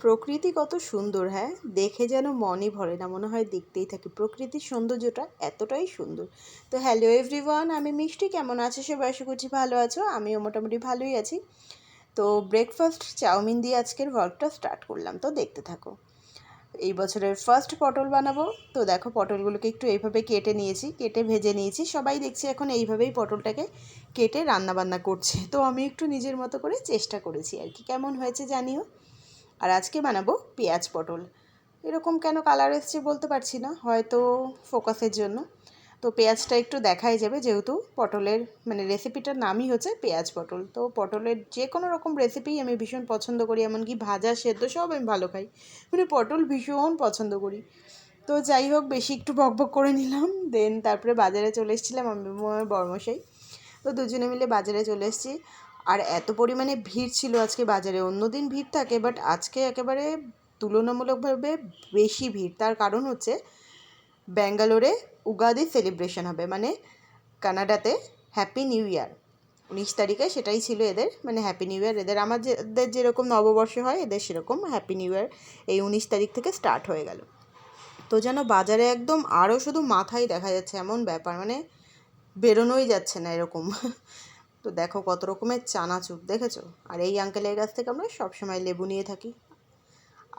প্রকৃতি কত সুন্দর, হ্যাঁ, দেখে যেন মনই ভরে না, মনে হয় দেখতেই থাকি। প্রকৃতির সৌন্দর্যটা এতটাই সুন্দর। তো হ্যালো এভরিওয়ান, আমি মিষ্টি। কেমন আছো সবাই? আশা করছি ভালো আছো। আমিও মোটামুটি ভালোই আছি। তো ব্রেকফাস্ট চাউমিন দিয়ে আজকের ওয়ার্কটা স্টার্ট করলাম, তো দেখতে থাকো। এই বছরের ফার্স্ট পটল বানাবো। তো দেখো, পটলগুলোকে একটু এইভাবে কেটে নিয়েছি, কেটে ভেজে নিয়েছি। সবাই দেখছি এখন এইভাবেই পটলটাকে কেটে রান্নাবান্না করছে, তো আমি একটু নিজের মতো করে চেষ্টা করেছি আর কি। কেমন হয়েছে জানিও। আর আজকে বানাবো পেঁয়াজ পটল। এরকম কেন কালার এসছে বলতে পারছি না, হয়তো ফোকাসের জন্য। তো পেঁয়াজটা একটু দেখাই যাবে, যেহেতু পটলের মানে রেসিপিটার নামই হচ্ছে পেঁয়াজ পটল। তো পটলের যে কোনো রকম রেসিপিই আমি ভীষণ পছন্দ করি, এমনকি ভাজা সেদ্ধ সব আমি ভালো খাই, মানে পটল ভীষণ পছন্দ করি। তো যাই হোক, বেশি একটু বকবক করে নিলাম। দেন তারপরে বাজারে চলে এসেছিলাম আমি আমার বড়মশাই। তো দুজনে মিলে বাজারে চলে এসেছি। আর এত পরিমাণে ভিড় ছিল আজকে বাজারে। অন্যদিন ভিড় থাকে, বাট আজকে একেবারে তুলনামূলকভাবে বেশি ভিড়। তার কারণ হচ্ছে ব্যাঙ্গালোরে উগাদি সেলিব্রেশন হবে, মানে কানাডাতে হ্যাপি নিউ ইয়ার 19 তারিখে, সেটাই ছিল এদের, মানে হ্যাপি নিউ ইয়ার এদের। আমাদের যেরকম নববর্ষে হয়, এদের সেরকম হ্যাপি নিউ ইয়ার এই 19 তারিখ থেকে স্টার্ট হয়ে গেল। তো যেন বাজারে একদম আরও শুধু মাথায় দেখা যাচ্ছে, এমন ব্যাপার, মানে বেরোনোই যাচ্ছে না এরকম। তো দেখো কত রকমের চানাচুর দেখেছো। আর এই আঙ্কেলের কাছ থেকে আমরা সবসময় লেবু নিয়ে থাকি।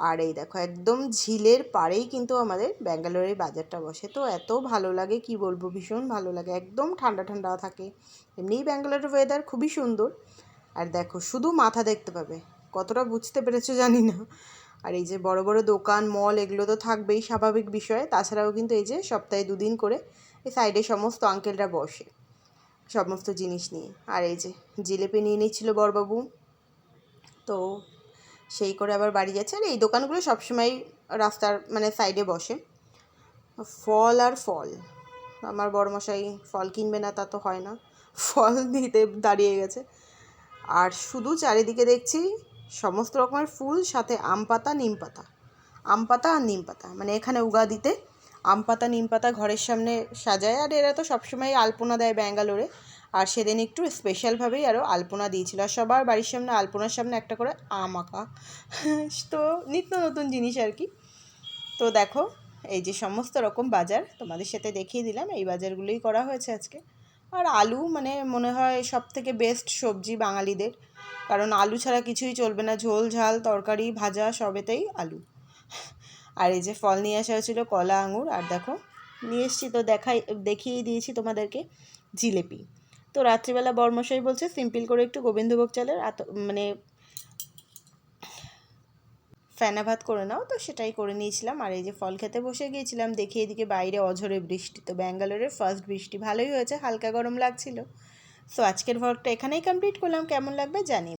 আর এই দেখো, একদম ঝিলের পাড়েই কিন্তু আমাদের ব্যাঙ্গালোরের বাজারটা বসে। তো এত ভালো লাগে, কি বলবো, ভীষণ ভালো লাগে। একদম ঠান্ডা ঠান্ডা থাকে। এমনিই ব্যাঙ্গালোরের ওয়েদার খুবই সুন্দর। আর দেখো, শুধু মাথা দেখতে পাবে। কতটা বুঝতে পেরেছো জানি না। আর এই যে বড় বড় দোকান মল, এগুলো তো থাকবেই, স্বাভাবিক বিষয়। তাছাড়াও কিন্তু এই যে সপ্তাহে 2 দিন করে এই সাইডে সমস্ত আঙ্কেলরা বসে সমস্ত জিনিস নিয়ে। আর এই যে জিলেপি নিয়ে নিচ্ছিল বড়বাবু, তো সেই করে আবার বাড়ি যাচ্ছে। আর এই দোকানগুলো সবসময় রাস্তার মানে সাইডে বসে। ফল আর ফল, আমার বড়মশাই ফল কিনবে না তা তো হয় না, ফল নিতে দাঁড়িয়ে গেছে। আর শুধু চারিদিকে দেখছি সমস্ত রকমের ফুল, সাথে আম পাতা নিম পাতা, আম পাতা আর নিম পাতা। মানে এখানে উগাদিতে আম পাতা নিম পাতা ঘরের সামনে সাজায়। আর এরা তো সবসময় আলপনা দেয় ব্যাঙ্গালোরে, আর সেদিন একটু স্পেশালভাবেই আরও আলপনা দিয়েছিল। আর সবার বাড়ির সামনে আলপনার সামনে একটা করে আম আঁকা। তো নিত্য নতুন জিনিস আর কি। তো দেখো, এই যে সমস্ত রকম বাজার তোমাদের সাথে দেখিয়ে দিলাম, এই বাজারগুলোই করা হয়েছে আজকে। আর আলু মানে মনে হয় সব থেকে বেস্ট সবজি বাঙালিদের, কারণ আলু ছাড়া কিছুই চলবে না। ঝোল ঝাল তরকারি ভাজা সবেতেই আলু। আর এই যে ফল নিয়ে আসা হয়েছিলো, কলা আঙুর। আর দেখো নিয়ে এসছি, তো দেখিয়েই দিয়েছি তোমাদেরকে, জিলেপি। তো রাত্রিবেলা বরমশাই বলছে সিম্পল করে একটু গোবিন্দভোগ চালের মানে ফেনা ভাত করে নাও, তো সেটাই করে নিয়েছিলাম। আর এই যে ফল খেতে বসে গিয়েছিলাম, দেখি এদিকে বাইরে অঝরে বৃষ্টি। তো ব্যাঙ্গালোরের ফার্স্ট বৃষ্টি, ভালোই হয়েছে, হালকা গরম লাগছিল। সো আজকের ভ্লগটা এখানেই কমপ্লিট করলাম। কেমন লাগবে জানি।